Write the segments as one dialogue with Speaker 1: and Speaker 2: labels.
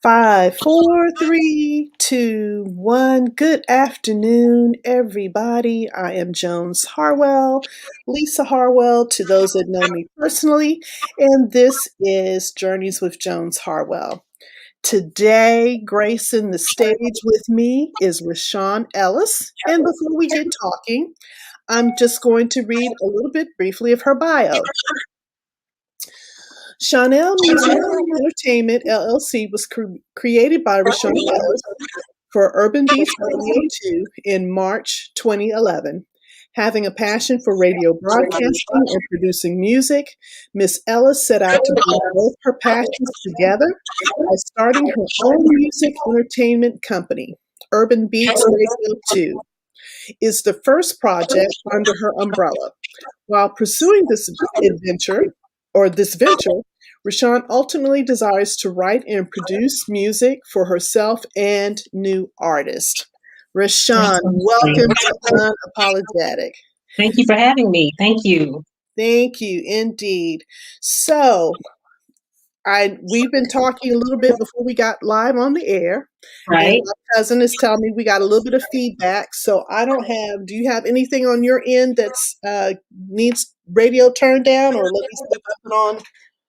Speaker 1: Five, four, three, two, one. Good afternoon, everybody. I am Jones Harwell, Lisa Harwell, to those that know me personally, and this is Journeys with Jones Harwell. Today, gracing the stage with me is Reshon Ellis, and before we get talking, I'm just going to read a little bit briefly of her bio. Chanel Music Entertainment LLC was created by Reshon Ellis for Urban Beats Radio 2 in March 2011. Having a passion for radio broadcasting and producing music, Miss Ellis set out to bring both her passions together by starting her own music entertainment company. Urban Beats Radio 2 is the first project under her umbrella. While pursuing this venture, Reshon ultimately desires to write and produce music for herself and new artists. Reshon, welcome to Unapologetic.
Speaker 2: Thank you for having me. Thank you.
Speaker 1: Thank you, indeed. So, we've been talking a little bit before we got live on the air.
Speaker 2: Right.
Speaker 1: And my cousin is telling me we got a little bit of feedback. So do you have anything on your end that's needs radio turned down, or let me step up and on?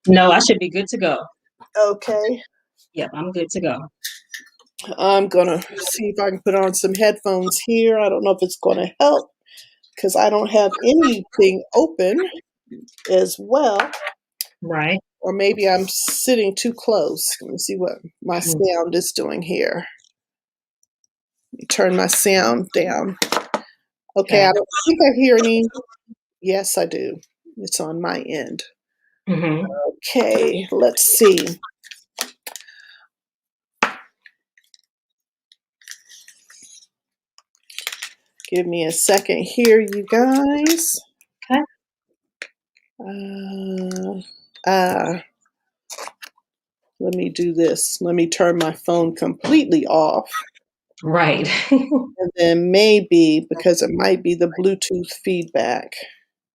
Speaker 2: No, I should be good to go.
Speaker 1: Okay.
Speaker 2: Yep, I'm good to go.
Speaker 1: I'm gonna see if I can put on some headphones here. I don't know if it's gonna help because I don't have anything open as well.
Speaker 2: Right.
Speaker 1: Or maybe I'm sitting too close. Let me see what my sound is doing here. Let me turn my sound down. Okay, I don't think I hear any. Yes, I do. It's on my end.
Speaker 2: Mm-hmm.
Speaker 1: Okay, let's see. Give me a second here, you guys.
Speaker 2: Okay.
Speaker 1: Let me do this. Let me turn my phone completely off.
Speaker 2: Right.
Speaker 1: And then maybe, because it might be the Bluetooth feedback.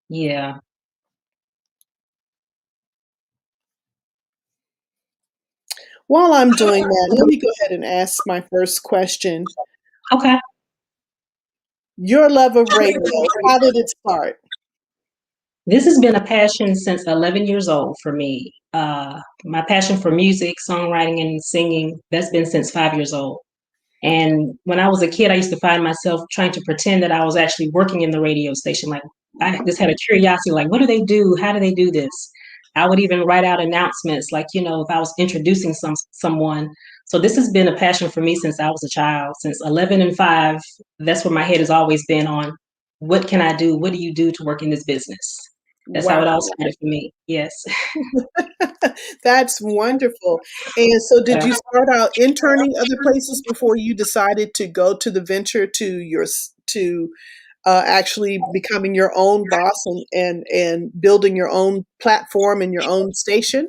Speaker 2: Yeah.
Speaker 1: While I'm doing that, let me go ahead and ask my first question.
Speaker 2: Okay.
Speaker 1: Your love of radio, how did it start?
Speaker 2: This has been a passion since 11 years old for me. My passion for music, songwriting, and singing, that's been since 5 years old. And when I was a kid, I used to find myself trying to pretend that I was actually working in the radio station. Like, I just had a curiosity, like, what do they do? How do they do this? I would even write out announcements, like, if I was introducing someone. So this has been a passion for me since I was a child. Since 11 and 5, that's where my head has always been on. What can I do? What do you do to work in this business? That's how it all started for me. Yes.
Speaker 1: That's wonderful. And so did you start out interning other places before you decided to go to the venture to actually becoming your own boss and building your own platform and your own station?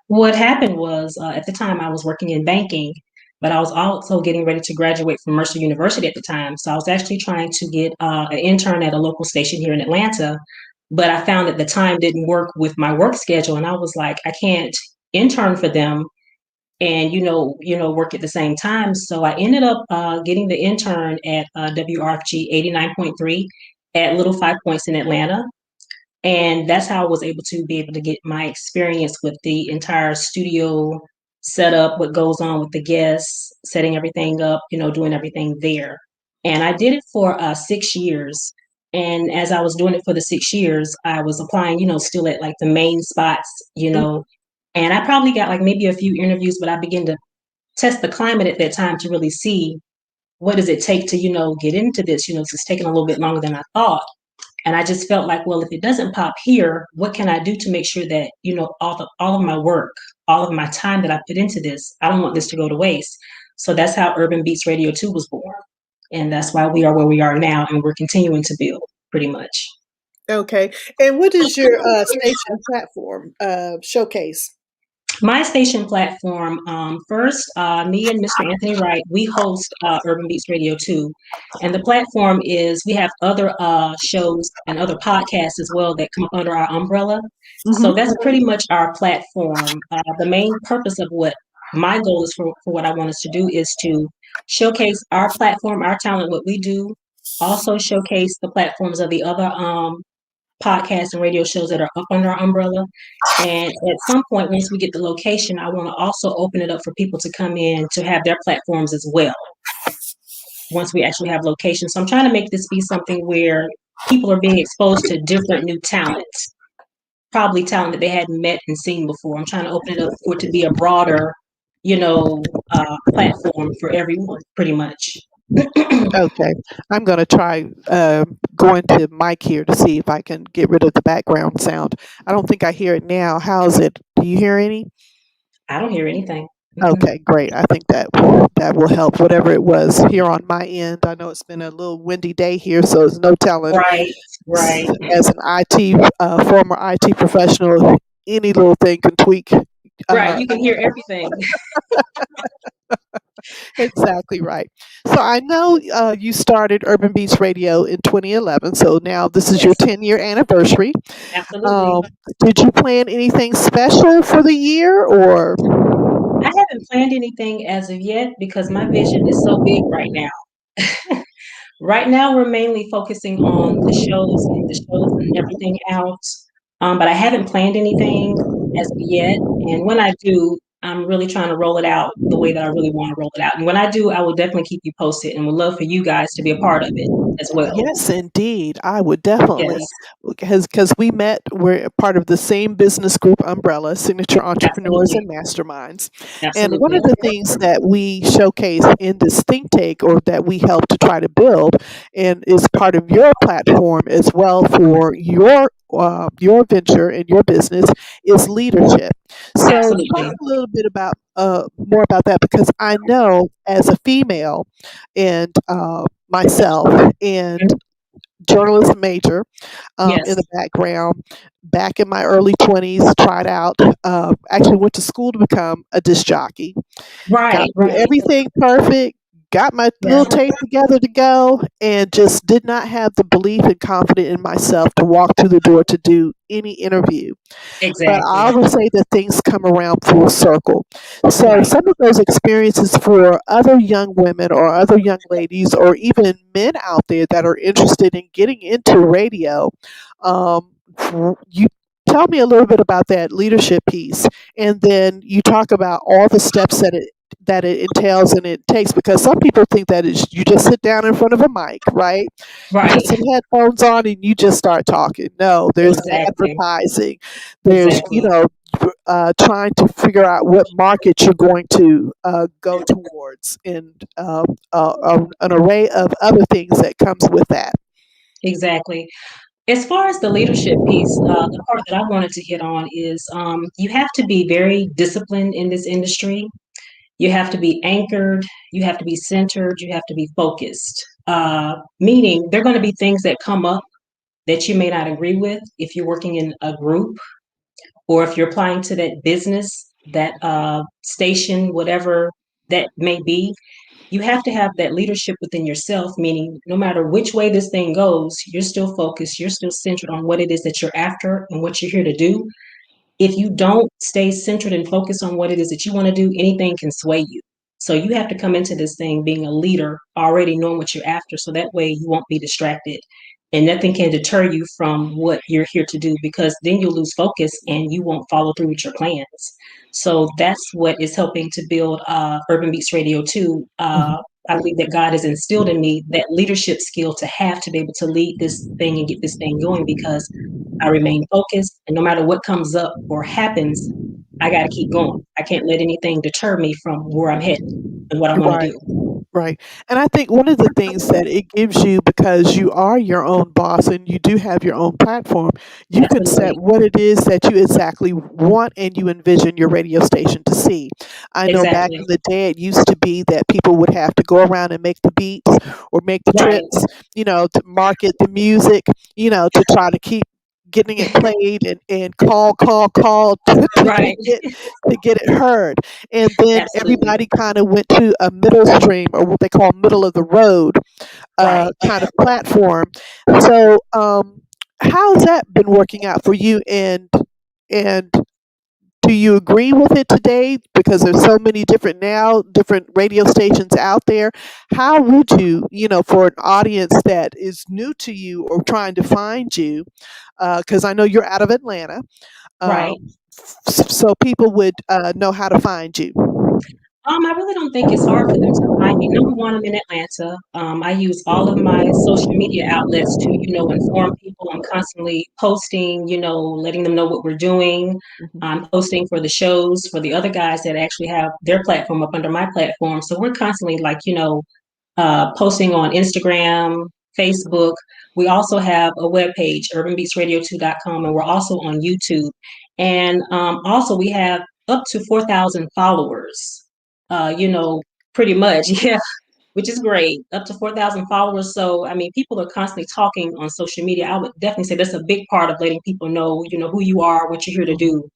Speaker 2: What happened was, at the time I was working in banking, but I was also getting ready to graduate from Mercer University at the time. So I was actually trying to get an intern at a local station here in Atlanta. But I found that the time didn't work with my work schedule, and I was like, I can't intern for them and work at the same time. So I ended up getting the intern at WRFG 89.3 at Little 5 Points in Atlanta. And that's how I was able to get my experience with the entire studio setup, what goes on with the guests, setting everything up, doing everything there. And I did it for 6 years. And as I was doing it for the 6 years, I was applying, still at like the main spots, and I probably got like maybe a few interviews, but I began to test the climate at that time to really see what does it take to, get into this. It's taking a little bit longer than I thought. And I just felt like, well, if it doesn't pop here, what can I do to make sure that, all of my work, all of my time that I put into this, I don't want this to go to waste. So that's how Urban Beats Radio 2 was born. And that's why we are where we are now. And we're continuing to build pretty much.
Speaker 1: Okay. And what is your station platform showcase?
Speaker 2: My station platform, first, me and Mr. Anthony Wright, we host Urban Beats Radio 2. And the platform is, we have other shows and other podcasts as well that come under our umbrella. Mm-hmm. So that's pretty much our platform. The main purpose of what my goal is for what I want us to do is to showcase our platform, our talent, what we do, also showcase the platforms of the other podcasts and radio shows that are up under our umbrella. And at some point, once we get the location, I want to also open it up for people to come in to have their platforms as well once we actually have locations. So I'm trying to make this be something where people are being exposed to different new talents, probably talent that they hadn't met and seen before. I'm trying to open it up for it to be a broader, platform for everyone, pretty much.
Speaker 1: Okay, I'm going to try going to Mike here to see if I can get rid of the background sound. I don't think I hear it now. How's it? Do you hear any?
Speaker 2: I don't hear anything. Mm-mm.
Speaker 1: Okay, great. I think that will help. Whatever it was here on my end. I know it's been a little windy day here, so there's no telling.
Speaker 2: Right, right,
Speaker 1: As an IT former IT professional, any little thing can tweak.
Speaker 2: right.
Speaker 1: Uh,
Speaker 2: You can hear everything.
Speaker 1: exactly right. So I know you started Urban Beats Radio in 2011. So now this is your
Speaker 2: Yes,
Speaker 1: 10-year anniversary.
Speaker 2: absolutely.
Speaker 1: Um, did you plan anything special for the year, or?
Speaker 2: I haven't planned anything as of yet because my vision is so big right now. Right now, we're mainly focusing on the shows, getting the shows and everything out. But I haven't planned anything as of yet. And when I do, I'm really trying to roll it out the way that I really want to roll it out. And when I do, I will definitely keep you posted and would love for you guys to be a part of it as well.
Speaker 1: Yes, indeed. I would definitely,
Speaker 2: Yes,
Speaker 1: because we met, we're part of the same business group umbrella, Signature Entrepreneurs
Speaker 2: absolutely.
Speaker 1: and Masterminds. And one
Speaker 2: Absolutely.
Speaker 1: of the things that we showcase in this think tank, or that we help to try to build, and is part of your platform as well for your venture and your business, is leadership. So talk
Speaker 2: Absolutely.
Speaker 1: a little bit about more about that, because I know as a female and myself, and
Speaker 2: Mhm.
Speaker 1: journalism major in the
Speaker 2: Yes.
Speaker 1: background. Back in my early 20s, tried out, actually went to school to become a disc jockey. Got
Speaker 2: Right,
Speaker 1: through
Speaker 2: right.
Speaker 1: everything perfect, got my little
Speaker 2: Yes,
Speaker 1: tape together to go, and just did not have the belief and confidence in myself to walk through the door to do any interview. But I
Speaker 2: exactly.
Speaker 1: always say that things come around full circle. So
Speaker 2: Right,
Speaker 1: some of those experiences for other young women or other young ladies or even men out there that are interested in getting into radio, you tell me a little bit about that leadership piece, and then you talk about all the steps that it entails and it takes, because some people think that is you just sit down in front of a mic, right? You put
Speaker 2: right.
Speaker 1: some headphones on and you just start talking. No, there's
Speaker 2: Exactly.
Speaker 1: advertising. There's,
Speaker 2: Exactly.
Speaker 1: trying to figure out what market you're going to go towards, and an array of other things that comes with that.
Speaker 2: Exactly. As far as the leadership piece, the part that I wanted to hit on is you have to be very disciplined in this industry. You have to be anchored. You have to be centered. You have to be focused. Meaning, there are going to be things that come up that you may not agree with if you're working in a group or if you're applying to that business, that station, whatever that may be. You have to have that leadership within yourself, meaning no matter which way this thing goes, you're still focused, you're still centered on what it is that you're after and what you're here to do. If you don't stay centered and focused on what it is that you want to do, anything can sway you. So you have to come into this thing being a leader, already knowing what you're after, so that way you won't be distracted. And nothing can deter you from what you're here to do, because then you'll lose focus and you won't follow through with your plans. So that's what is helping to build Urban Beats Radio too. I believe that God has instilled in me that leadership skill to be able to lead this thing and get this thing going, because I remain focused, and no matter what comes up or happens, I got to keep going. I can't let anything deter me from where I'm headed and what I want to
Speaker 1: Right.
Speaker 2: do.
Speaker 1: Right. And I think one of the things that it gives you, because you are your own boss and you do have your own platform, you can set
Speaker 2: Absolutely.
Speaker 1: what it is that you exactly want and you envision your radio station to see. I know back
Speaker 2: Exactly.
Speaker 1: in the day, it used to be that people would have to go around and make the beats or make the
Speaker 2: Right.
Speaker 1: trips, to market the music, to try to keep getting it played, and call
Speaker 2: Right.
Speaker 1: to get it heard. And then
Speaker 2: Absolutely.
Speaker 1: everybody kind of went to a middle stream, or what they call middle of the road
Speaker 2: Right.
Speaker 1: kind of platform. So, how's that been working out for you? And do you agree with it today? Because there's so many different radio stations out there. How would you, for an audience that is new to you or trying to find you, because I know you're out of Atlanta,
Speaker 2: Right.
Speaker 1: so people would know how to find you.
Speaker 2: I really don't think it's hard for them to find me. Number one, I'm in Atlanta. I use all of my social media outlets to, inform people. I'm constantly posting, letting them know what we're doing.
Speaker 1: Mhm.
Speaker 2: I'm posting for the shows for the other guys that actually have their platform up under my platform. So we're constantly like, posting on Instagram, Facebook. We also have a webpage, urbanbeatsradio2.com, and we're also on YouTube. And also we have up to 4,000 followers, pretty much, yeah, which is great. Up to 4,000 followers. So, I mean, people are constantly talking on social media. I would definitely say that's a big part of letting people know, who you are, what you're here to
Speaker 1: Mhm.
Speaker 2: do.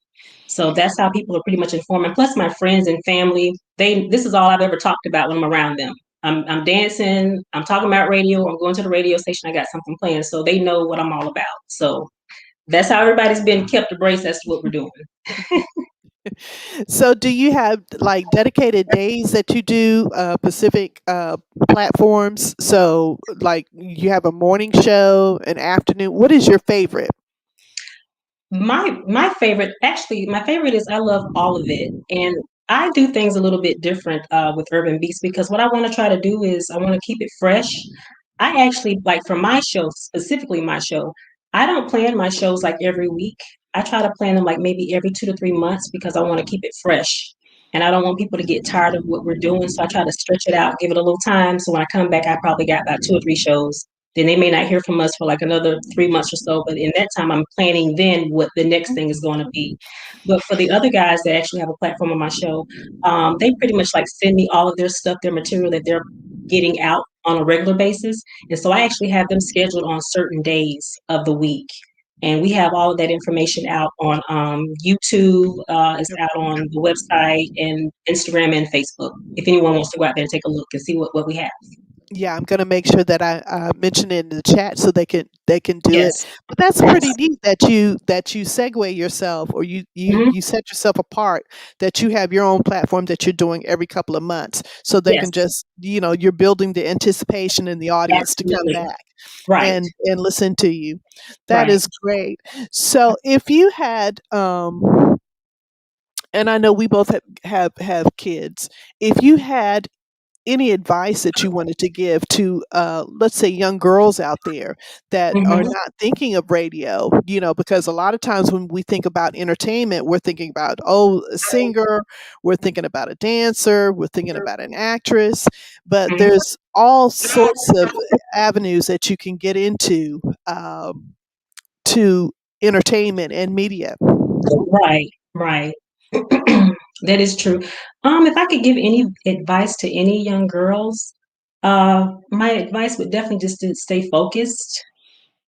Speaker 2: So that's how people are pretty much informed. And plus my friends and family, this is all I've ever talked about when I'm around them. I'm dancing, I'm talking about radio, I'm going to the radio station, I got something playing. So they know what I'm all about. So that's how everybody's been kept abreast as to what we're doing.
Speaker 1: So, do you have like dedicated days that you do Pacific platforms? So, like, you have a morning show, an afternoon. What is your favorite?
Speaker 2: My favorite is I love all of it. And I do things a little bit different with Urban Beats because what I want to try to do is I want to keep it fresh. I actually like for my show, specifically my show, I don't plan my shows like every week. I try to plan them like maybe every 2 to 3 months because I want to keep it fresh. And I don't want people to get tired of what we're doing. So I try to stretch it out, give it a little time. So when I come back, I probably got about 2 or 3 shows. Then they may not hear from us for like another 3 months or so. But in that time, I'm planning then what the next thing is going to be. But for the other guys that actually have a platform on my show, they pretty much like send me all of their stuff, their material that they're getting out on a regular basis. And so I actually have them scheduled on certain days of the week. And we have all of that information out on YouTube, it's out on the website and Instagram and Facebook. If anyone wants to go out there and take a look and see what we have.
Speaker 1: Yeah, I'm gonna make sure that I mention it in the chat so they can do it.
Speaker 2: Yes,
Speaker 1: But that's pretty
Speaker 2: yes.
Speaker 1: neat that you segue yourself, or
Speaker 2: Hmm.
Speaker 1: you set yourself apart, that you have your own platform that you're doing every couple of months, so they can
Speaker 2: Yes,
Speaker 1: just, you're building the anticipation in the audience to come
Speaker 2: absolutely.
Speaker 1: back
Speaker 2: Right,
Speaker 1: and listen to you. That
Speaker 2: right.
Speaker 1: is great. So if you had and I know we both have kids. If you had any advice that you wanted to give to, let's say, young girls out there that are
Speaker 2: Hmm.
Speaker 1: not thinking of radio, because a lot of times when we think about entertainment, we're thinking about, oh, a singer, we're thinking about a dancer, we're thinking about an actress, but
Speaker 2: Hmm.
Speaker 1: there's all sorts of avenues that you can get into to entertainment and media.
Speaker 2: Right, right. That is true. If I could give any advice to any young girls, my advice would definitely just to stay focused.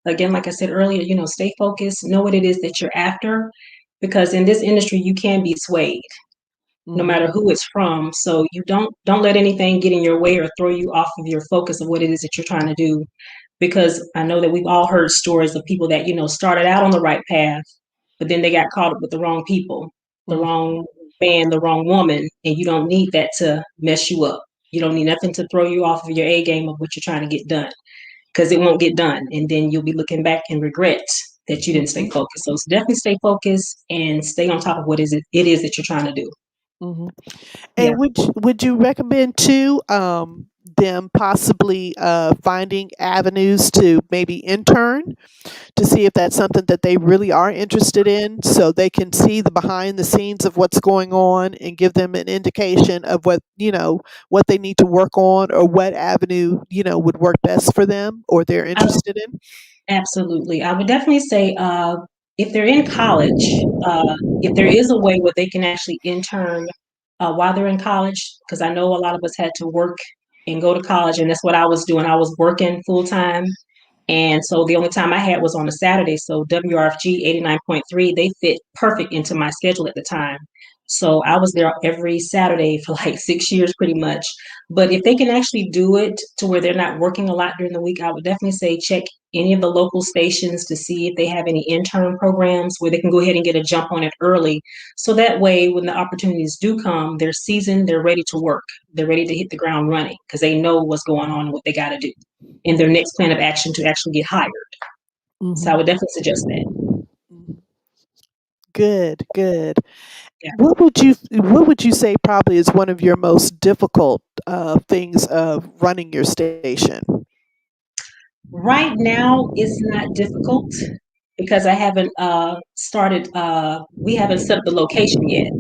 Speaker 2: Again, like I said earlier, stay focused, know what it is that you're after, because in this industry you can be swayed, no
Speaker 1: Hmm.
Speaker 2: matter who it's from. So you don't let anything get in your way or throw you off of your focus of what it is that you're trying to do. Because I know that we've all heard stories of people that, started out on the right path, but then they got caught up with the wrong people, the
Speaker 1: Hmm.
Speaker 2: wrong man, the wrong woman, and you don't need that to mess you up. You don't need nothing to throw you off of your A game of what you're trying to get done because it won't get done. And then you'll be looking back and regret that you didn't stay focused. So definitely stay focused and stay on top of what it is that you're trying to do.
Speaker 1: Hmm.
Speaker 2: Yeah.
Speaker 1: And would you recommend too, them possibly finding avenues to maybe intern to see if that's something that they really are interested in, so they can see the behind the scenes of what's going on and give them an indication of what they need to work on, or what avenue would work best for them or they're interested in.
Speaker 2: Absolutely. I would definitely say if they're in college, if there is a way where they can actually intern while they're in college, because I know a lot of us had to work and go to college, and that's what I was doing. I was working full time. And so the only time I had was on a Saturday. So WRFG 89.3, they fit perfect into my schedule at the time. So I was there every Saturday for like 6 years pretty much. But if they can actually do it to where they're not working a lot during the week, I would definitely say check any of the local stations to see if they have any intern programs where they can go ahead and get a jump on it early. So that way, when the opportunities do come, they're seasoned, they're ready to work, they're ready to hit the ground running because they know what's going on and what they got to do in their next plan of action to actually get hired. So I
Speaker 1: Mhm.
Speaker 2: would definitely suggest that.
Speaker 1: Mhm. Good, good.
Speaker 2: Yeah.
Speaker 1: What would you say probably is one of your most difficult things of running your station?
Speaker 2: Right now, it's not difficult because I haven't started, we haven't set up the location yet.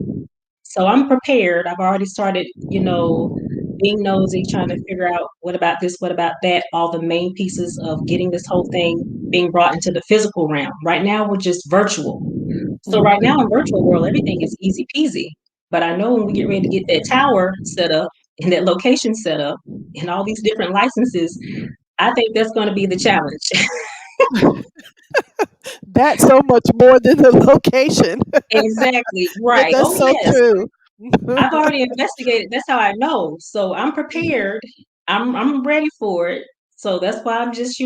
Speaker 2: So I'm prepared. I've already started, being nosy, trying to figure out what about this, what about that, all the main pieces of getting this whole thing being brought into the physical realm. Right now, we're just virtual. So right now in virtual world, everything is easy peasy. But I know when we get ready to get that tower set up and that location set up and all these different licenses, I think that's going to be the challenge.
Speaker 1: That's so much more than the location.
Speaker 2: Exactly.
Speaker 1: That
Speaker 2: Right.
Speaker 1: that's
Speaker 2: Oh,
Speaker 1: so
Speaker 2: yes.
Speaker 1: true.
Speaker 2: I've already investigated. That's how I know. So I'm prepared. I'm ready for it. So that's why I'm just,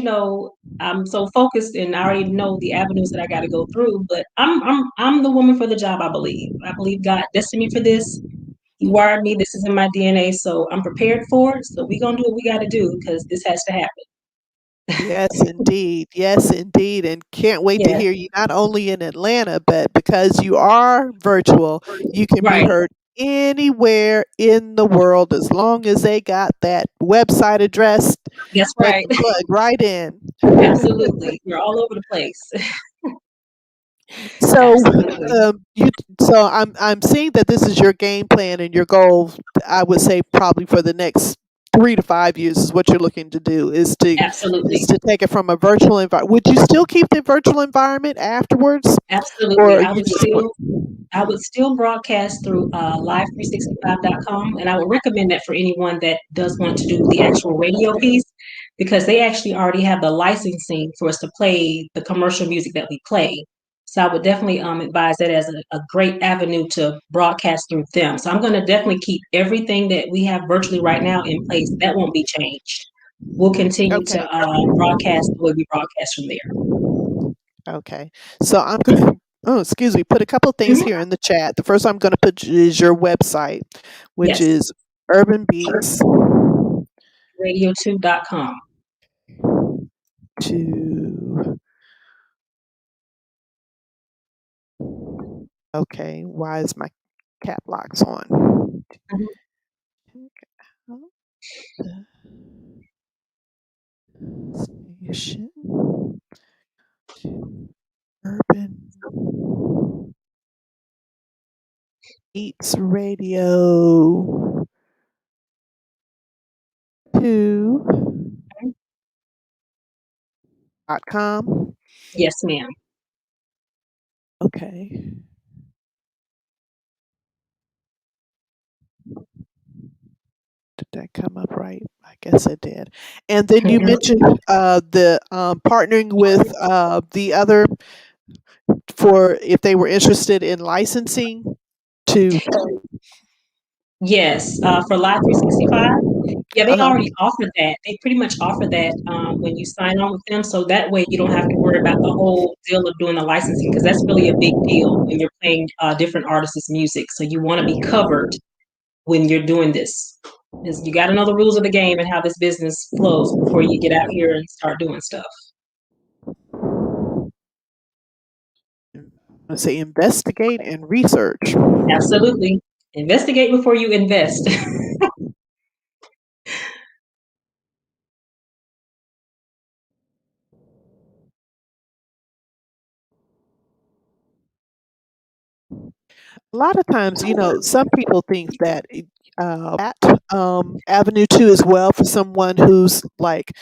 Speaker 2: I'm so focused and I already know the avenues that I got to go through. But I'm the woman for the job, I believe. I believe God destined me for this. He wired me. This is in my DNA. So I'm prepared for it. So we're gonna do what we gotta do because this has to happen.
Speaker 1: Yes, indeed. Yes, indeed. And can't wait to
Speaker 2: Yeah.
Speaker 1: hear you not only in Atlanta, but because you are virtual, you can be
Speaker 2: Right.
Speaker 1: heard anywhere in the world as long as they got that website address.
Speaker 2: That's
Speaker 1: They
Speaker 2: right.
Speaker 1: can plug right in.
Speaker 2: Absolutely. We're all over the place.
Speaker 1: So,
Speaker 2: Absolutely.
Speaker 1: I'm seeing that this is your game plan and your goal. I would say probably for the next 3 to 5 years is what you're looking to do is
Speaker 2: Absolutely.
Speaker 1: to take it from a virtual environment. Would you still keep the virtual environment afterwards, or
Speaker 2: Absolutely.
Speaker 1: are you just
Speaker 2: I would still broadcast through live365.com, and I would recommend that for anyone that does want to do the actual radio piece because they actually already have the licensing for us to play the commercial music that we play. So I would definitely advise that as a great avenue to broadcast through them. So I'm going to definitely keep everything that we have virtually right now in place. That won't be changed. We'll continue
Speaker 1: okay?
Speaker 2: to broadcast the way we broadcast from there.
Speaker 1: Okay, so I'm going to. Oh, excuse me. Put a couple things
Speaker 2: Mhm.
Speaker 1: here in the chat. The first I'm going to put is your website, which
Speaker 2: Yes,
Speaker 1: is Urban Beats
Speaker 2: radio2.com.
Speaker 1: to. Okay, why is my cap locks on? Station Urban Beats Radio 2.com.
Speaker 2: Yes, ma'am.
Speaker 1: Okay. Did that come up right? I guess it did. And then you mentioned the partnering with the other for if they were interested in licensing to.
Speaker 2: Yes, for Live 365. Yeah, they
Speaker 1: Uh-huh.
Speaker 2: already offer that. They pretty much offer that when you sign on with them. So that way you don't have to worry about the whole deal of doing the licensing because that's really a big deal when you're playing different artists' music. So you want to be covered when you're doing this. Because you got to know the rules of the game and how this business flows before you get out here and start doing stuff.
Speaker 1: Let's say investigate and research.
Speaker 2: Absolutely. Investigate before you invest.
Speaker 1: A lot of times, some people think that that avenue too as well for someone who's like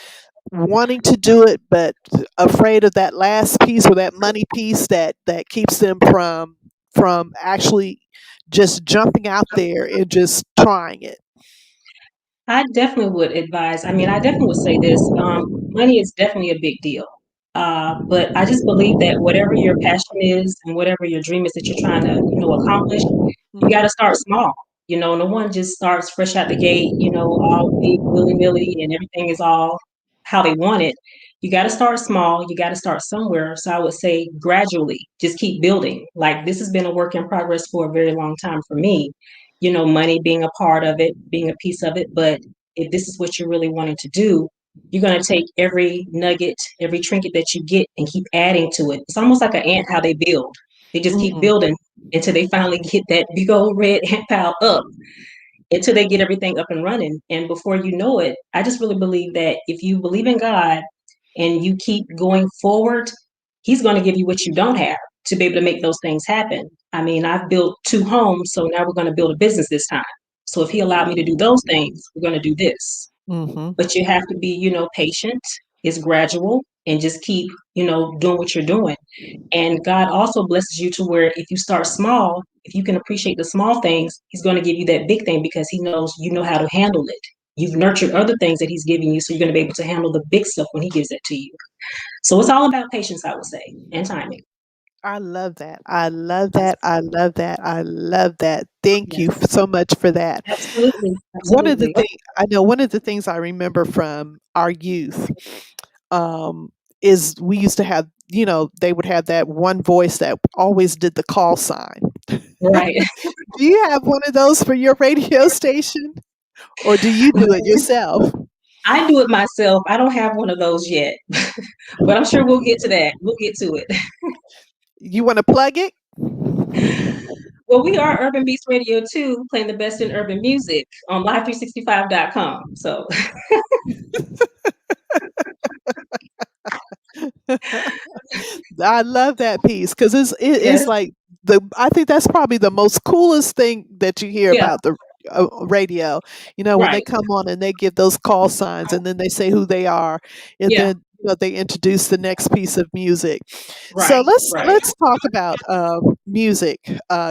Speaker 1: wanting to do it, but afraid of that last piece or that money piece that keeps them from actually just jumping out there and just trying it.
Speaker 2: I definitely would advise. I mean, I definitely would say this. Money is definitely a big deal. But I just believe that whatever your passion is and whatever your dream is that you're trying to, accomplish, you got to
Speaker 1: Mhm.
Speaker 2: start small. No one just starts fresh out the gate, all big willy nilly and everything is all how they want it. You got to start small. You got to start somewhere. So I would say gradually, just keep building. Like this has been a work in progress for a very long time for me. Money being a part of it, being a piece of it. But if this is what you're really wanting to do, you're going to take every nugget, every trinket that you get and keep adding to it. It's almost like an ant, how they build. They just keep
Speaker 1: Mhm.
Speaker 2: building until they finally get that big old red ant pile up, until they get everything up and running. And before you know it, I just really believe that if you believe in God and you keep going forward, He's going to give you what you don't have to be able to make those things happen. I mean, I've built 2 homes, so now we're going to build a business this time. So if He allowed me to do those things, we're going to do this.
Speaker 1: Mhm.
Speaker 2: But you have to be, patient. It's gradual and just keep, doing what you're doing. And God also blesses you to where if you start small, if you can appreciate the small things, He's going to give you that big thing because He knows you know how to handle it. You've nurtured other things that He's giving you, so you're going to be able to handle the big stuff when He gives it to you. So it's all about patience, I would say, and timing.
Speaker 1: I love that. I love that.
Speaker 2: Yes,
Speaker 1: I love that. I love that. Thank you
Speaker 2: yes,
Speaker 1: so much for that.
Speaker 2: absolutely,
Speaker 1: One of the
Speaker 2: absolutely.
Speaker 1: thing I know one of the things I remember from our youth, um, is we used to have, they would have that one voice that always did the call sign.
Speaker 2: Right.
Speaker 1: Do you have one of those for your radio station, or do you do it yourself?
Speaker 2: I do it myself. I don't have one of those yet, but I'm sure we'll get to that. We'll get to it.
Speaker 1: You wanna plug it?
Speaker 2: Well, we are Urban Beats Radio too, playing the best in urban music on live365.com. So,
Speaker 1: I love that piece because it's
Speaker 2: yes,
Speaker 1: like I think that's probably the most coolest thing that you hear
Speaker 2: yeah,
Speaker 1: about the radio. When they
Speaker 2: right,
Speaker 1: come on and they give those call signs and then they say who they are, and
Speaker 2: yeah,
Speaker 1: then they introduce the next piece of music. So
Speaker 2: right, right.
Speaker 1: let's talk about music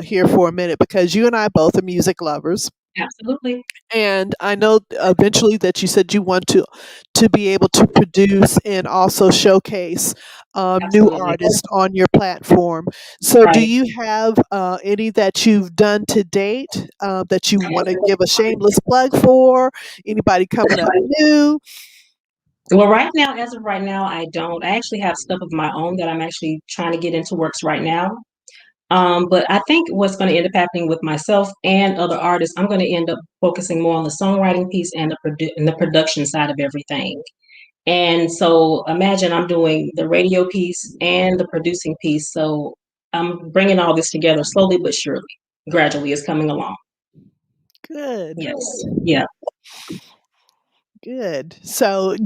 Speaker 1: here for a minute because you and I both are music lovers.
Speaker 2: Absolutely.
Speaker 1: And I know eventually that you said you want to be able to produce and also showcase new
Speaker 2: Absolutely.
Speaker 1: artists on your platform. So, do
Speaker 2: Right.
Speaker 1: you have any that you've done to date that you want to give a shameless plug for? Anybody coming up new?
Speaker 2: Well, right now, as of right now, I don't. I actually have stuff of my own that I'm actually trying to get into works right now. But I think what's going to end up happening with myself and other artists, I'm going to end up focusing more on the songwriting piece and the production side of everything. And so imagine I'm doing the radio piece and the producing piece. So I'm bringing all this together slowly but surely. Gradually, it's coming along.
Speaker 1: Good,
Speaker 2: Yes. Yeah.
Speaker 1: good. So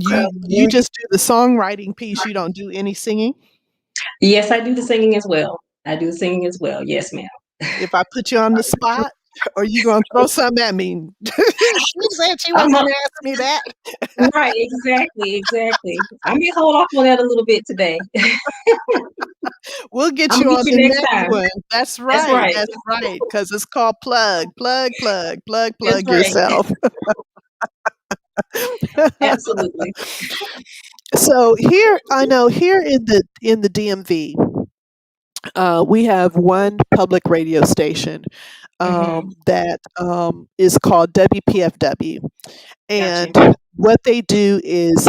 Speaker 1: you just do the songwriting piece. You don't do any singing.
Speaker 2: Yes, I do the singing as well. I do the singing as well. Yes, ma'am.
Speaker 1: If I put you on the spot, are you gonna throw something at me? She said she
Speaker 2: I'm
Speaker 1: wasn't
Speaker 2: a,
Speaker 1: gonna ask me that.
Speaker 2: right, exactly, exactly. I may hold off on that a little bit today.
Speaker 1: We'll get
Speaker 2: I'm
Speaker 1: you
Speaker 2: gonna get
Speaker 1: on
Speaker 2: you
Speaker 1: the
Speaker 2: next
Speaker 1: next
Speaker 2: time.
Speaker 1: one. That's
Speaker 2: That's
Speaker 1: right.
Speaker 2: right.
Speaker 1: That's right. Because it's called
Speaker 2: That's
Speaker 1: plug
Speaker 2: right.
Speaker 1: yourself.
Speaker 2: Absolutely.
Speaker 1: So here, I know here in the DMV, we have one public radio station
Speaker 2: Hmm.
Speaker 1: that is called WPFW.
Speaker 2: Got
Speaker 1: And
Speaker 2: you.
Speaker 1: what they do is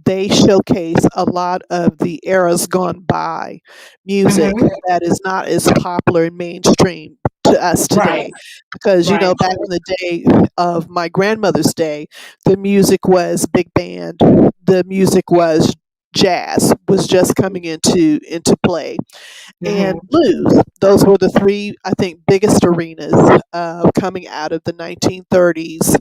Speaker 1: they showcase a lot of the eras gone by music
Speaker 2: Hmm.
Speaker 1: that is not as popular and mainstream to us
Speaker 2: Right.
Speaker 1: today. Because,
Speaker 2: Right.
Speaker 1: back in the day of my grandmother's day, the music was big band, the music was jazz was just coming into play, and
Speaker 2: Hmm.
Speaker 1: blues. Those were the three, I think, biggest arenas coming out of the 1930s,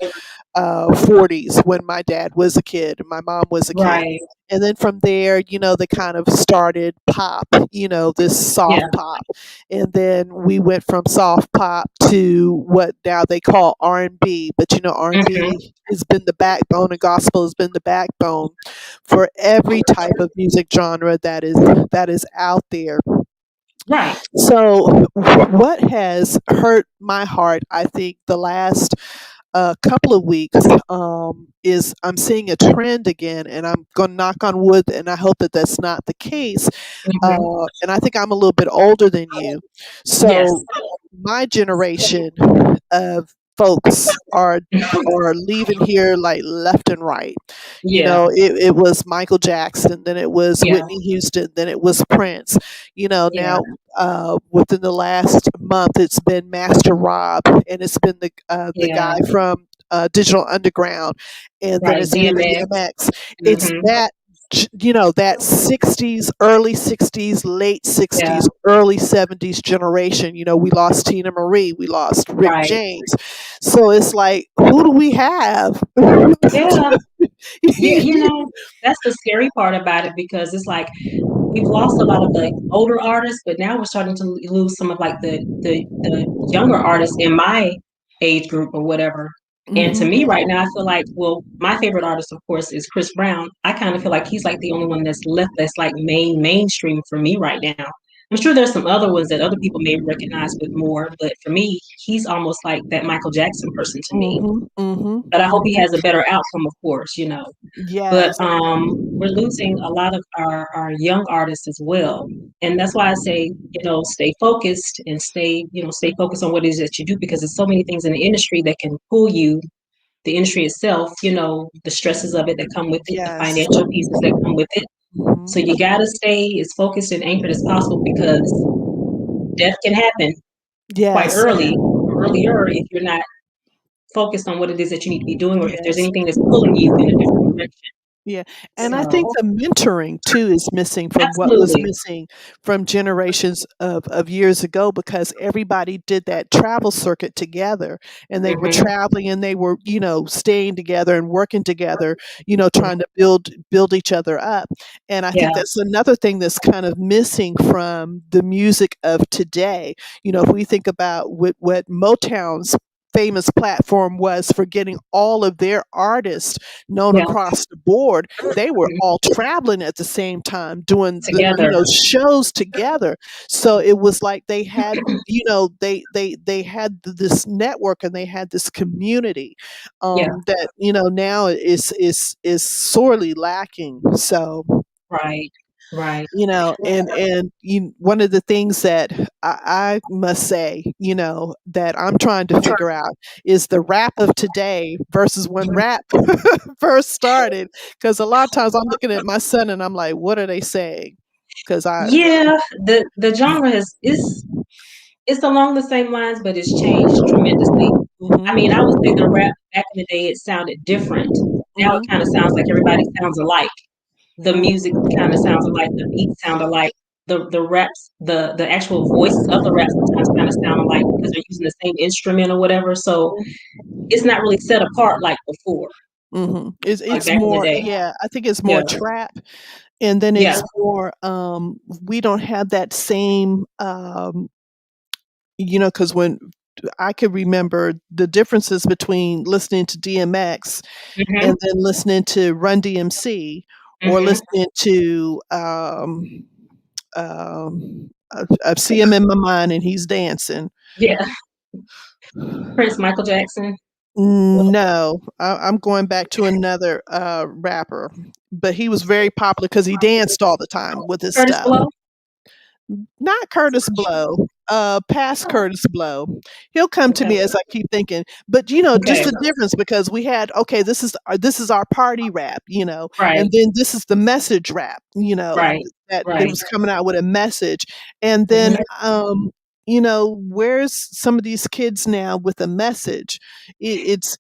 Speaker 1: 40s when my dad was a kid and my mom was a kid.
Speaker 2: Right.
Speaker 1: And then from there, they kind of started pop, this
Speaker 2: Yeah.
Speaker 1: soft pop. And then we went from soft pop to what now they call R&B. But
Speaker 2: Hmm.
Speaker 1: R&B has been the backbone and gospel has been the backbone for every type of music genre that is out there.
Speaker 2: Right.
Speaker 1: So what has hurt my heart, I think, the last a couple of weeks, is I'm seeing a trend again, and I'm going to knock on wood, and I hope that that's not the case.
Speaker 2: Mhm.
Speaker 1: And I think I'm a little bit older than you,
Speaker 2: Yes.
Speaker 1: so my generation of folks are leaving here like left and right. You
Speaker 2: Yeah.
Speaker 1: know, it was Michael Jackson, then it was
Speaker 2: Yeah.
Speaker 1: Whitney Houston, then it was Prince. You know,
Speaker 2: Yeah.
Speaker 1: now within the last month, it's been Master Rob, and it's been the guy
Speaker 2: Yeah.
Speaker 1: from Digital Underground, and then
Speaker 2: Right.
Speaker 1: it's been
Speaker 2: DMX.
Speaker 1: DMX. It's
Speaker 2: Mhm.
Speaker 1: that you know, that 60s, early 60s, late
Speaker 2: Yeah.
Speaker 1: 60s, early 70s generation. You know, we lost Tina Marie, we lost Rick
Speaker 2: Right.
Speaker 1: James. So it's like, who do we have?
Speaker 2: Yeah. That's the scary part about it because it's like we've lost a lot of the older artists, but now we're starting to lose some of like the younger artists in my age group or whatever. And to
Speaker 1: Hmm.
Speaker 2: me right now, I feel like, well, my favorite artist, of course, is Chris Brown. I kind of feel like he's like the only one that's left that's like mainstream for me right now. I'm sure there's some other ones that other people may recognize with more, but for me, he's almost like that Michael Jackson person to me.
Speaker 1: Hmm. Hmm.
Speaker 2: But I hope he
Speaker 1: Hmm.
Speaker 2: has a better outcome, of course. But
Speaker 1: Yes.
Speaker 2: we're losing a lot of our young artists as well. And that's why I say, stay focused and stay focused on what it is that you do because there's so many things in the industry that can pull you, the industry itself, the stresses of it that come with it, the
Speaker 1: Yes.
Speaker 2: financial pieces that come with it. So
Speaker 1: Hmm.
Speaker 2: you gotta stay as focused and anchored as possible because death can happen quite
Speaker 1: Yes.
Speaker 2: early or earlier if you're not focused on what it is that you need to be doing or if there's
Speaker 1: Yes.
Speaker 2: anything that's pulling you in a different direction.
Speaker 1: Yeah, and I think
Speaker 2: So
Speaker 1: the mentoring too is missing from what was
Speaker 2: absolutely.
Speaker 1: missing from generations of years ago because everybody did that travel circuit together and they were
Speaker 2: Mhm.
Speaker 1: traveling and they were, you know, staying together and working together, you know,
Speaker 2: Mhm.
Speaker 1: trying to build each other up. And I think
Speaker 2: Yeah,
Speaker 1: that's another thing that's kind of missing from the music of today. You know, if we think about what Motown's famous platform was for getting all of their artists known
Speaker 2: yeah,
Speaker 1: across the board, they were
Speaker 2: mhm,
Speaker 1: all traveling at the same time doing the, you
Speaker 2: together.
Speaker 1: know, shows together. So it was like they had, you know, they had this network and they had this community,
Speaker 2: Yeah,
Speaker 1: that, you know, now is sorely lacking. So,
Speaker 2: right, right.
Speaker 1: you know, and one of the things that I must say, you know, that I'm trying to figure out is the rap of today versus when
Speaker 2: Mhm.
Speaker 1: rap first started. Because a lot of times I'm looking at my son and I'm like, what are they saying? Because I,
Speaker 2: Yeah, the genre has it's along the same lines, but it's changed tremendously. I mean, I would say the
Speaker 1: hmm.
Speaker 2: rap back in the day, it sounded different. Now it kind of
Speaker 1: Hmm.
Speaker 2: sounds like everybody sounds alike. The music
Speaker 1: Hmm.
Speaker 2: kind of sounds alike, the beats sound alike. The raps, the actual voices of the rap sometimes kind of sound alike because they're using the same instrument or whatever. So it's not really set apart like before,
Speaker 1: Hmm.
Speaker 2: like
Speaker 1: It's
Speaker 2: back in the
Speaker 1: more,
Speaker 2: day.
Speaker 1: yeah, I think it's
Speaker 2: Yeah,
Speaker 1: more trap, and then
Speaker 2: yeah.
Speaker 1: it's more, we don't have that same, you know, because when I could remember the differences between listening to DMX
Speaker 2: Mhm,
Speaker 1: and then listening to Run DMC or
Speaker 2: mhm.
Speaker 1: listening to I see him in my mind and he's dancing.
Speaker 2: Yeah. Prince, Michael Jackson. What
Speaker 1: No, I'm going back to another rapper, but he was very popular because he danced all the time with his
Speaker 2: Curtis
Speaker 1: stuff.
Speaker 2: Blow?
Speaker 1: Not Curtis Blow, past Curtis Blow. He'll come to
Speaker 2: Okay.
Speaker 1: me as I keep thinking, but you know, just
Speaker 2: Okay.
Speaker 1: the difference because we had okay, this is our party rap, you know,
Speaker 2: Right.
Speaker 1: and then this is the message rap, you know,
Speaker 2: Right.
Speaker 1: that
Speaker 2: Right.
Speaker 1: was coming out with a message, and then
Speaker 2: Mhm.
Speaker 1: you know, where's some of these kids now with a message? It's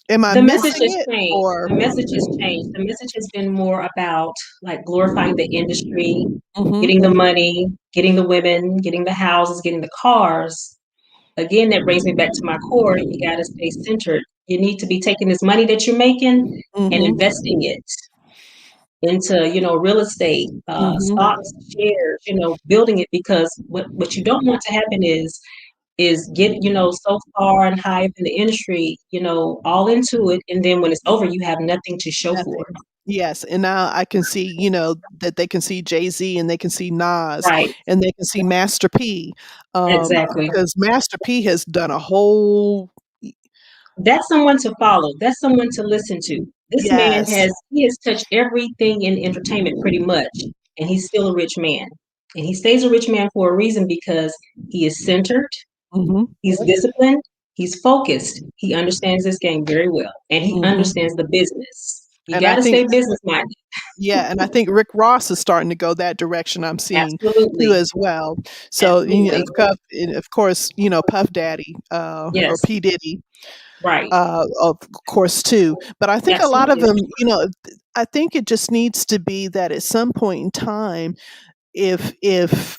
Speaker 1: am I
Speaker 2: The message
Speaker 1: missing
Speaker 2: has
Speaker 1: it
Speaker 2: changed.
Speaker 1: or?
Speaker 2: The message has changed. The message has been more about like glorifying the industry,
Speaker 1: Hmm.
Speaker 2: getting the money, getting the women, getting the houses, getting the cars. Again, that brings me back to my core. You got to stay centered. You need to be taking this money that you're making and
Speaker 1: Hmm.
Speaker 2: investing it into, real estate,
Speaker 1: Hmm.
Speaker 2: stocks, shares, building it because what you don't want to happen is get, so far and high up in the industry, all into it. And then when it's over, you have nothing to show for
Speaker 1: Nothing.
Speaker 2: it.
Speaker 1: Yes, and now I can see, you know, that they can see Jay-Z and they can see Nas
Speaker 2: Right.
Speaker 1: and they can see Master P,
Speaker 2: Exactly.
Speaker 1: because Master P has done a whole
Speaker 2: That's someone to follow. That's someone to listen to. This man
Speaker 1: Yes.
Speaker 2: he has touched everything in entertainment pretty much, and he's still a rich man. And he stays a rich man for a reason because he is centered,
Speaker 1: Hmm.
Speaker 2: he's disciplined, he's focused, he understands this game very well, and he
Speaker 1: Hmm.
Speaker 2: understands the business. You
Speaker 1: And I
Speaker 2: got to
Speaker 1: think,
Speaker 2: stay business minded.
Speaker 1: yeah, and I think Rick Ross is starting to go that direction. I'm seeing too
Speaker 2: Absolutely.
Speaker 1: as well. So,
Speaker 2: Absolutely.
Speaker 1: of course, Puff Daddy, or
Speaker 2: Yes.
Speaker 1: P Diddy,
Speaker 2: Right.
Speaker 1: of course too. But I think a lot of
Speaker 2: Absolutely.
Speaker 1: them, I think it just needs to be that at some point in time, if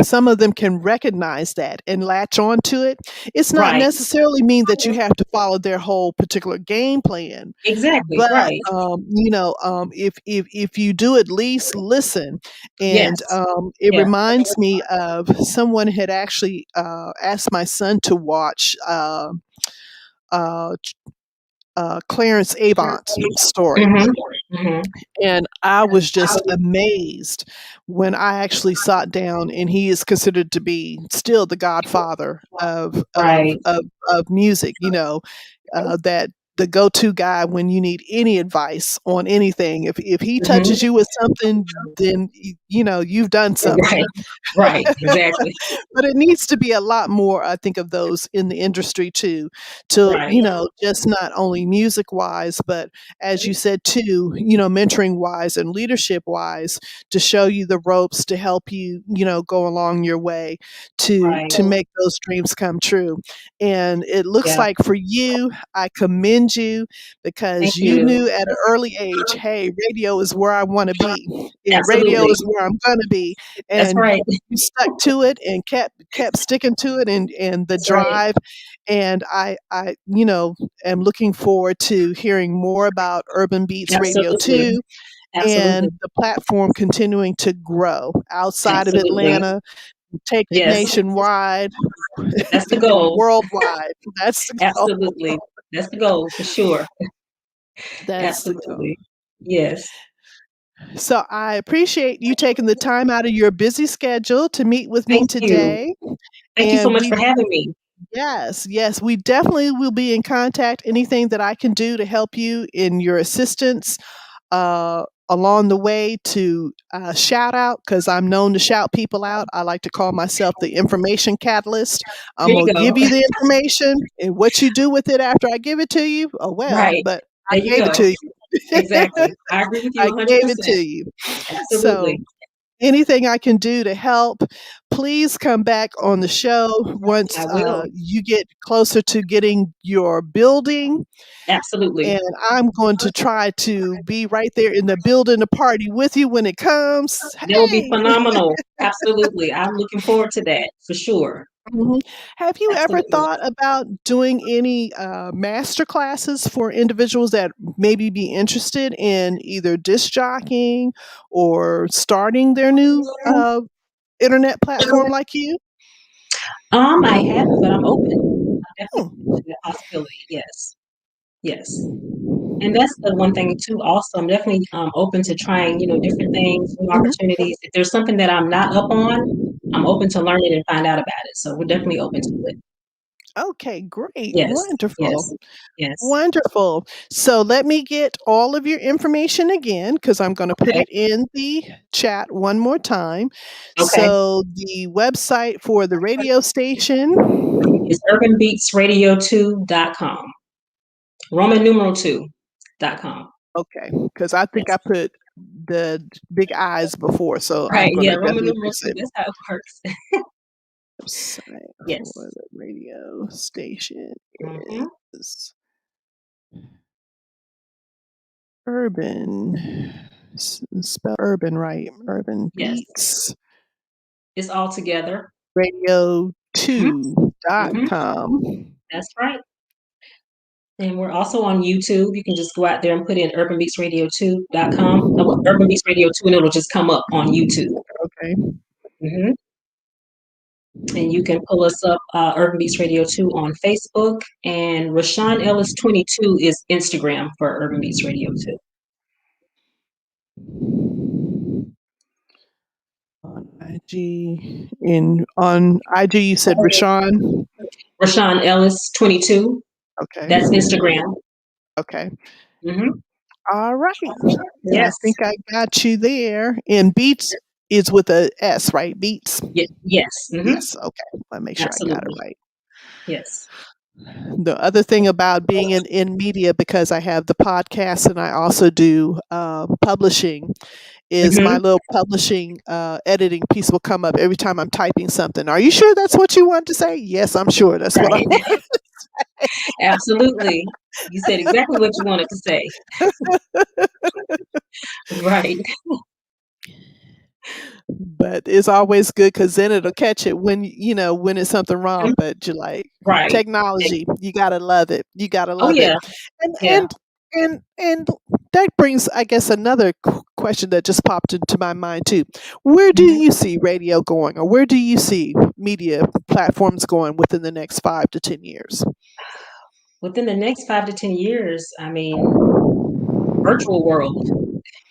Speaker 1: some of them can recognize that and latch on to it, it's not
Speaker 2: Right.
Speaker 1: necessarily mean that you have to follow their whole particular game plan.
Speaker 2: Exactly.
Speaker 1: But
Speaker 2: Right.
Speaker 1: if you do at least listen, and
Speaker 2: Yes.
Speaker 1: it
Speaker 2: Yeah.
Speaker 1: reminds me of someone had actually asked my son to watch uh, Clarence Avant's story.
Speaker 2: Hmm. Hmm.
Speaker 1: And I was just amazed when I actually sat down, and he is considered to be still the godfather
Speaker 2: Right.
Speaker 1: of music, that the go-to guy when you need any advice on anything. If he
Speaker 2: Hmm.
Speaker 1: touches you with something, then you've done
Speaker 2: Right.
Speaker 1: something.
Speaker 2: Right. Exactly.
Speaker 1: But it needs to be a lot more, I think, of those in the industry too, to,
Speaker 2: Right.
Speaker 1: just not only music wise, but as you said too, mentoring wise and leadership wise, to show you the ropes to help you, go along your way
Speaker 2: Right.
Speaker 1: to make those dreams come true. And it looks
Speaker 2: Yeah.
Speaker 1: like for you, I commend you
Speaker 2: Thank
Speaker 1: because you
Speaker 2: you.
Speaker 1: knew at an early age, hey, radio is where I want to be. Yeah, radio
Speaker 2: Absolutely.
Speaker 1: is where I'm gonna be.
Speaker 2: That's
Speaker 1: And
Speaker 2: right.
Speaker 1: you stuck to it and kept sticking to it, and the
Speaker 2: That's right.
Speaker 1: drive. And I am looking forward to hearing more about Urban Beats Radio
Speaker 2: Absolutely.
Speaker 1: 2 and
Speaker 2: Absolutely.
Speaker 1: the platform continuing to grow outside of
Speaker 2: Absolutely.
Speaker 1: Atlanta, take it
Speaker 2: Yes.
Speaker 1: nationwide,
Speaker 2: That's the
Speaker 1: and
Speaker 2: goal.
Speaker 1: worldwide. That's the goal.
Speaker 2: Absolutely. That's the goal for sure.
Speaker 1: That's the goal.
Speaker 2: Absolutely. Yes.
Speaker 1: So I appreciate you taking the time out of your busy schedule to meet with me
Speaker 2: Thank you.
Speaker 1: today.
Speaker 2: Thank you so
Speaker 1: And
Speaker 2: much for having me.
Speaker 1: yes, yes, we definitely will be in contact. Anything that I can do to help you in your assistance along the way, to shout out, because I'm known to shout people out. I like to call myself the information catalyst. I'm
Speaker 2: There you
Speaker 1: going to
Speaker 2: go.
Speaker 1: give you the information, and what you do with it after I give it to you, oh well,
Speaker 2: Right.
Speaker 1: but I
Speaker 2: There you
Speaker 1: gave it
Speaker 2: go.
Speaker 1: to you.
Speaker 2: Exactly. I agree with you
Speaker 1: I gave it
Speaker 2: 100%.
Speaker 1: to you. So
Speaker 2: Absolutely.
Speaker 1: anything I can do to help, please come back on the show once
Speaker 2: I will.
Speaker 1: you get closer to getting your building.
Speaker 2: Absolutely.
Speaker 1: And I'm going to try to be right there in the building the party with you when it comes.
Speaker 2: That would be
Speaker 1: Hey,
Speaker 2: phenomenal. Absolutely. I'm looking forward to that for sure.
Speaker 1: mhm. Have you ever
Speaker 2: Absolutely.
Speaker 1: thought about doing any master classes for individuals that maybe be interested in either disc jockeying or starting their new internet platform like you?
Speaker 2: I haven't, but I'm open. I'm definitely
Speaker 1: Hmm.
Speaker 2: open to that possibility. Yes. Yes. And that's the one thing too, also, I'm definitely open to trying, different things, new
Speaker 1: Mhm.
Speaker 2: opportunities. If there's something that I'm not up on, I'm open to learn it and find out about it. So we're definitely open to it.
Speaker 1: Okay, great.
Speaker 2: Yes.
Speaker 1: Wonderful.
Speaker 2: Yes. Yes.
Speaker 1: Wonderful. So let me get all of your information again, because I'm going to put
Speaker 2: Okay.
Speaker 1: it in the chat one more time.
Speaker 2: Okay.
Speaker 1: So the website for the radio station.
Speaker 2: It's urbanbeatsradio2.com. Roman numeral 2.com.
Speaker 1: Okay, because I think
Speaker 2: Yes.
Speaker 1: I put the big eyes before, so I'm
Speaker 2: Right.
Speaker 1: going
Speaker 2: Yeah.
Speaker 1: to
Speaker 2: Roman
Speaker 1: definitely
Speaker 2: numeral
Speaker 1: fix
Speaker 2: 2.
Speaker 1: it.
Speaker 2: That's how it works.
Speaker 1: Website for
Speaker 2: Yes.
Speaker 1: the radio station
Speaker 2: Hmm.
Speaker 1: is Urban. Spell urban right. Urban
Speaker 2: Yes.
Speaker 1: Beats
Speaker 2: It's all together.
Speaker 1: Radio
Speaker 2: Hmm.
Speaker 1: 2 dot
Speaker 2: Hmm.
Speaker 1: com.
Speaker 2: That's right. And we're also on YouTube. You can just go out there and put in urbanbeatsradio2.com. Well, Urban Beats Radio 2, and it'll just come up on YouTube.
Speaker 1: Okay.
Speaker 2: Hmm. And you can pull us up, Urban Beats Radio 2 on Facebook. And Reshon Ellis 22 is Instagram for Urban Beats Radio 2.
Speaker 1: On IG, on IG you said Rashawn.
Speaker 2: Reshon Ellis 22.
Speaker 1: Okay.
Speaker 2: That's Instagram.
Speaker 1: Okay.
Speaker 2: Hmm.
Speaker 1: All right. And I
Speaker 2: Yes.
Speaker 1: think I got you there. And Beats is with a S, right? Beats.
Speaker 2: Yes. Hmm.
Speaker 1: Yes. Okay. Let me make sure I got it
Speaker 2: Absolutely.
Speaker 1: right.
Speaker 2: Yes.
Speaker 1: The other thing about being in media, because I have the podcast and I also do publishing, is my
Speaker 2: Hmm.
Speaker 1: little publishing editing piece will come up every time I'm typing something. Are you sure that's what you want to say? Yes, I'm sure that's what I
Speaker 2: Right.
Speaker 1: want.
Speaker 2: Absolutely. You said exactly what you wanted to say. Right.
Speaker 1: But it's always good because then it'll catch it when when it's something wrong.
Speaker 2: Mhm.
Speaker 1: But you like
Speaker 2: Right. Ex-
Speaker 1: technology, you gotta love it. You gotta
Speaker 2: Oh
Speaker 1: love it.
Speaker 2: yeah.
Speaker 1: And
Speaker 2: Yeah.
Speaker 1: and and that brings, I guess, another question that just popped into my mind too. Where do
Speaker 2: Mhm.
Speaker 1: you see radio going, or where do you see media platforms going within the next 5 to 10 years?
Speaker 2: Within the next 5 to 10 years, I mean, virtual world.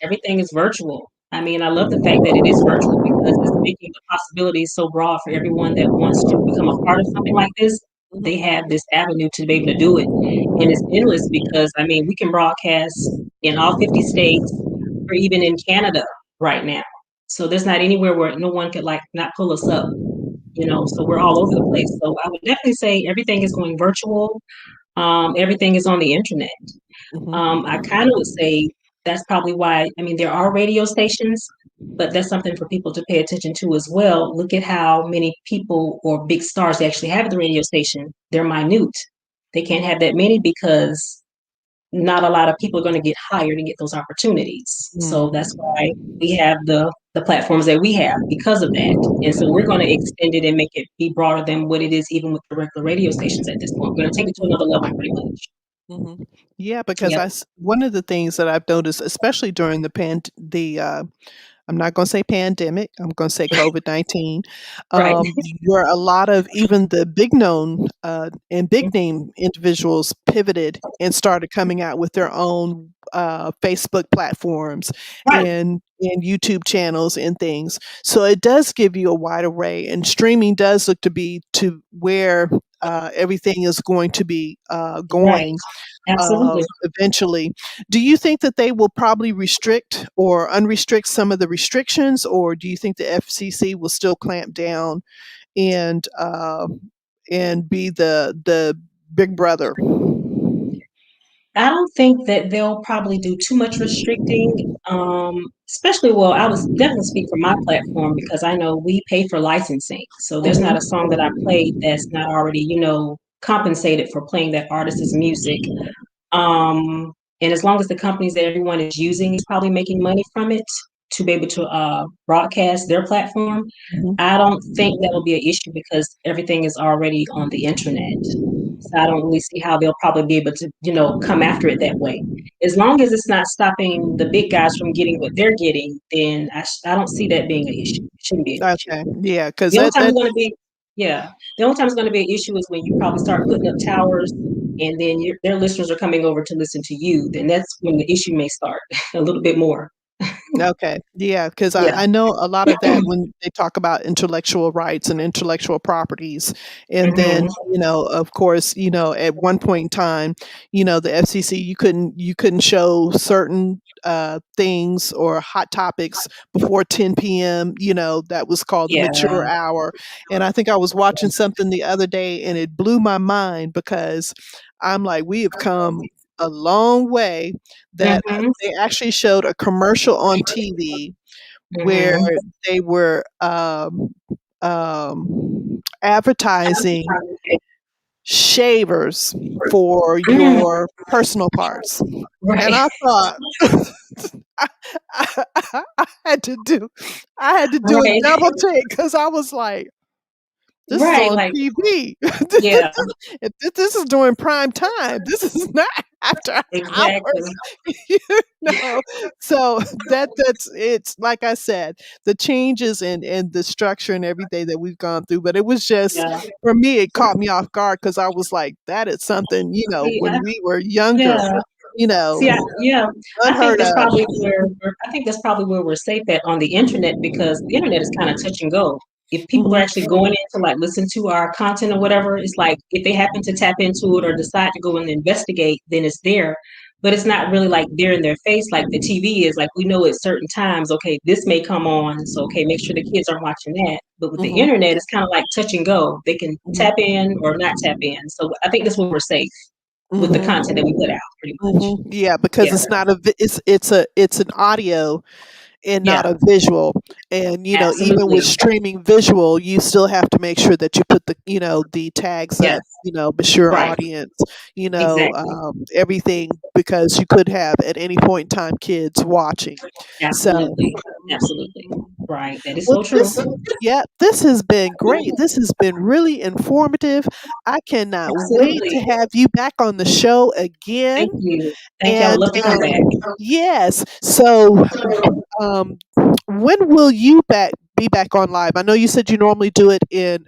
Speaker 2: Everything is virtual. I mean, I love the fact that it is virtual because it's making the possibilities so broad for everyone that wants to become a part of something like this. They
Speaker 1: Mhm.
Speaker 2: have this avenue to be able to do it. And it's endless because, I mean, we can broadcast in all 50 states or even in Canada right now. So there's not anywhere where no one could like not pull us up, so we're all over the place. So I would definitely say everything is going virtual. Everything is on the internet. I
Speaker 1: Mhm.
Speaker 2: kind of would say that's probably why, I mean, there are radio stations, but that's something for people to pay attention to as well. Look at how many people or big stars they actually have at the radio station. They're minute. They can't have that many because not a lot of people are going to get hired and get those opportunities. So that's why
Speaker 1: Mhm.
Speaker 2: we have the platforms that we have because of that. And so we're going to extend it and make it be broader than what it is even with the regular radio stations at this point. We're going to take it to another level pretty much.
Speaker 1: Mhm. Yeah, because
Speaker 2: Yep.
Speaker 1: one of the things that I've noticed, especially during the I'm not going to say pandemic. I'm going to say COVID-19,
Speaker 2: Right.
Speaker 1: where a lot of even the big known and big name individuals pivoted and started coming out with their own Facebook platforms
Speaker 2: Right.
Speaker 1: and YouTube channels and things. So it does give you a wide array, and streaming does look to be to where everything is going to be
Speaker 2: Right.
Speaker 1: going
Speaker 2: Absolutely.
Speaker 1: eventually. Do you think that they will probably restrict or unrestrict some of the restrictions, or do you think the FCC will still clamp down and be the big brother?
Speaker 2: I don't think that they'll probably do too much restricting. Especially, well, I was definitely speak for my platform because I know we pay for licensing. So there's not a
Speaker 1: Mhm.
Speaker 2: song that I played that's not already, compensated for playing that artist's music. Um, and as long as the companies that everyone is using is probably making money from it to be able to broadcast their platform,
Speaker 1: Mhm.
Speaker 2: I don't think that will be an issue because everything is already on the internet. So I don't really see how they'll probably be able to, come after it that way. As long as it's not stopping the big guys from getting what they're getting, then I don't see that being an issue. It shouldn't be an issue.
Speaker 1: Okay, yeah, because
Speaker 2: The only time it's
Speaker 1: that
Speaker 2: going to be, yeah, the only time it's going to be an issue is when you probably start putting up towers and then their listeners are coming over to listen to you. Then that's when the issue may start a little bit more.
Speaker 1: okay, yeah, because
Speaker 2: Yeah.
Speaker 1: I know a lot of that when they talk about intellectual rights and intellectual properties, and then
Speaker 2: Hmm.
Speaker 1: of course, at one point in time, the FCC, you couldn't show certain things or hot topics before 10 p.m. That was called the
Speaker 2: Yeah.
Speaker 1: mature hour, and I think I was watching something the other day, and it blew my mind because I'm like, we have come a long way that
Speaker 2: Hmm.
Speaker 1: they actually showed a commercial on TV where
Speaker 2: Hmm.
Speaker 1: they were advertising shavers for
Speaker 2: Mm.
Speaker 1: your personal parts. And
Speaker 2: Right.
Speaker 1: I thought I, I had to do I had to do a
Speaker 2: Right.
Speaker 1: double take because I was like, this is
Speaker 2: Right.
Speaker 1: on
Speaker 2: Like,
Speaker 1: TV.
Speaker 2: yeah,
Speaker 1: This is during prime time. This is not after
Speaker 2: exactly.
Speaker 1: hours. you know. So that's it's like I said, the changes and the structure and everything that we've gone through. But it was just
Speaker 2: Yeah.
Speaker 1: for me, it caught me off guard because I was like, that is something,
Speaker 2: See,
Speaker 1: when we were younger,
Speaker 2: yeah.
Speaker 1: you know,
Speaker 2: Yeah, I think
Speaker 1: unheard
Speaker 2: that's
Speaker 1: of.
Speaker 2: probably where I think that's probably where we're safe at on the internet because the internet is kind of touch and go. if people are
Speaker 1: Mhm.
Speaker 2: actually going in to like listen to our content or whatever, it's like if they happen to tap into it or decide to go and investigate, then it's there. But it's not really like there in their face like the TV is. Like we know at certain times, okay, this may come on, so okay, make sure the kids aren't watching that. But with the
Speaker 1: Mhm.
Speaker 2: internet, it's kind of like touch and go. They can
Speaker 1: Mhm.
Speaker 2: tap in or not tap in. So I think that's where we're safe with the content that we put
Speaker 1: Mhm.
Speaker 2: out, pretty much.
Speaker 1: Mhm. Yeah, because
Speaker 2: Yeah,
Speaker 1: it's not a it's an audio and not
Speaker 2: yeah,
Speaker 1: a visual. And even with
Speaker 2: absolutely.
Speaker 1: streaming visual, you still have to make sure that you put the tags
Speaker 2: Yes,
Speaker 1: up, mature
Speaker 2: right,
Speaker 1: audience,
Speaker 2: exactly.
Speaker 1: everything, because you could have at any point in time kids watching. So,
Speaker 2: Absolutely. Absolutely.
Speaker 1: mhm.
Speaker 2: Right. That is
Speaker 1: Well,
Speaker 2: so true.
Speaker 1: yeah, this has been great. This has been really informative. I cannot wait to
Speaker 2: Absolutely.
Speaker 1: have you back on the show again.
Speaker 2: Thank you. Thank you. I would
Speaker 1: And
Speaker 2: love to come back.
Speaker 1: yes, so um, when will you be back on live? I know you said you normally do it in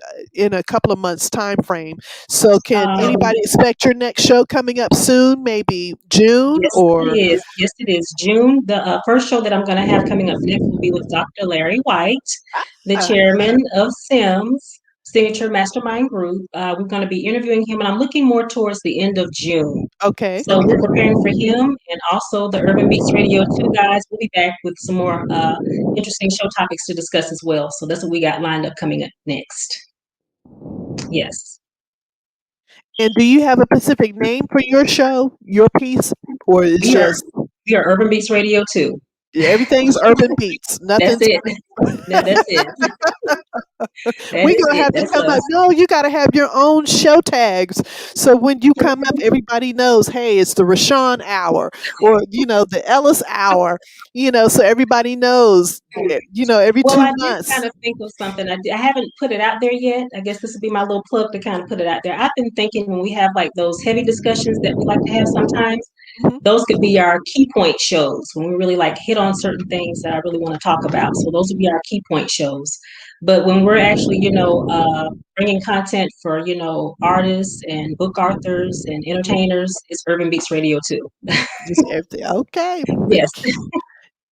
Speaker 1: a couple of months time frame. So can
Speaker 2: Um,
Speaker 1: anybody expect your next show coming up soon? Maybe June
Speaker 2: yes, it
Speaker 1: or
Speaker 2: is. Yes, it is. June, the first show that I'm going to have coming up next will be with Dr. Larry White, the
Speaker 1: uh,
Speaker 2: chairman of SIMS, Signature Mastermind Group. We're going to be interviewing him, and I'm looking more towards the end of June.
Speaker 1: okay.
Speaker 2: So we're preparing for him, and also the Urban Beats Radio 2 guys will be back with some more interesting show topics to discuss as well. So that's what we got lined up coming up next. Yes.
Speaker 1: And do you have a specific name for your show, your piece, or it's
Speaker 2: We are
Speaker 1: just
Speaker 2: we are Urban Beats Radio 2.
Speaker 1: everything's urban beats?
Speaker 2: That's
Speaker 1: Nothing's
Speaker 2: it. That's it. That
Speaker 1: we're
Speaker 2: is
Speaker 1: gonna
Speaker 2: it.
Speaker 1: have to
Speaker 2: That's
Speaker 1: come up.
Speaker 2: us.
Speaker 1: No, you gotta have your own show tags. So when you come up, everybody knows, hey, it's the Reshon hour or the Ellis hour, so everybody knows, every
Speaker 2: Well,
Speaker 1: two
Speaker 2: I did kind
Speaker 1: months.
Speaker 2: of think of something. I haven't put it out there yet. I guess this would be my little plug to kind of put it out there. I've been thinking when we have like those heavy discussions that we like to have sometimes,
Speaker 1: Mhm.
Speaker 2: those could be our key point shows when we really like hit on certain things that I really want to talk about. So those would be our key point shows. But when we're actually, bringing content for, artists and book authors and entertainers, it's Urban Beats Radio too.
Speaker 1: Just everything. Okay.
Speaker 2: Yes,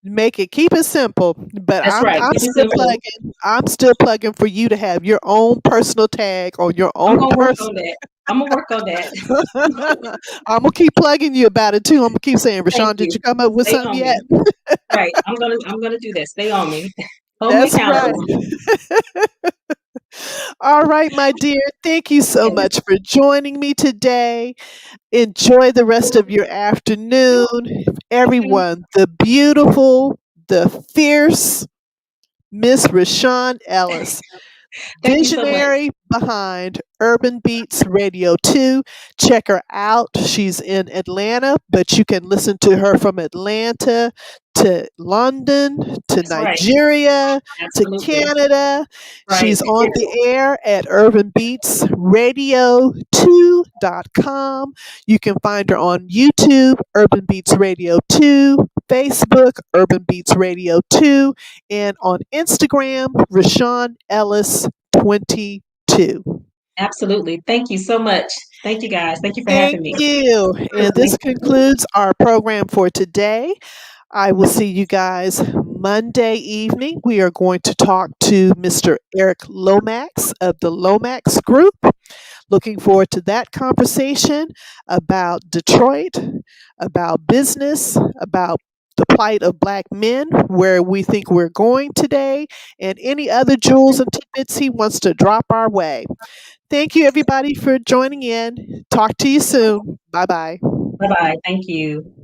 Speaker 1: Make it keep it simple. But
Speaker 2: that's
Speaker 1: I'm
Speaker 2: right.
Speaker 1: I'm
Speaker 2: Keep it
Speaker 1: still
Speaker 2: simple.
Speaker 1: plugging. I'm still plugging for you to have your own personal tag on your
Speaker 2: I'm
Speaker 1: own
Speaker 2: gonna work on
Speaker 1: person.
Speaker 2: that. I'm gonna work on that.
Speaker 1: I'm gonna keep plugging you about it too. I'm gonna keep saying,
Speaker 2: Thank
Speaker 1: Rashawn, did
Speaker 2: you.
Speaker 1: you come up with
Speaker 2: Stay
Speaker 1: something
Speaker 2: on
Speaker 1: yet?
Speaker 2: me. Right. I'm gonna do that. Stay on me. Hold me
Speaker 1: That's right.
Speaker 2: accountable.
Speaker 1: All right, my dear. Thank you so
Speaker 2: Okay.
Speaker 1: much for joining me today. Enjoy the rest of your afternoon.
Speaker 2: Okay.
Speaker 1: Everyone, the beautiful, the fierce Miss Reshon Ellis,
Speaker 2: Thank you so much.
Speaker 1: visionary behind Urban Beats Radio 2. Check her out. She's in Atlanta, but you can listen to her from Atlanta to London to
Speaker 2: That's right.
Speaker 1: Nigeria to
Speaker 2: Absolutely.
Speaker 1: Canada.
Speaker 2: Right.
Speaker 1: She's on the air at urbanbeatsradio2.com. You can find her on YouTube, Urban Beats Radio 2, Facebook, Urban Beats Radio 2, and on Instagram, Reshon Ellis 22.
Speaker 2: Absolutely. Thank you so much. Thank you guys. Thank you for
Speaker 1: Thank
Speaker 2: having me.
Speaker 1: you. And
Speaker 2: Absolutely.
Speaker 1: this concludes our program for today. I will see you guys Monday evening. We are going to talk to Mr. Eric Lomax of the Lomax Group. Looking forward to that conversation about Detroit, about business, about the plight of Black men, where we think we're going today, and any other jewels and tidbits he wants to drop our way. Thank you, everybody, for joining in. Talk to you soon. Bye bye.
Speaker 2: Bye bye. Thank you.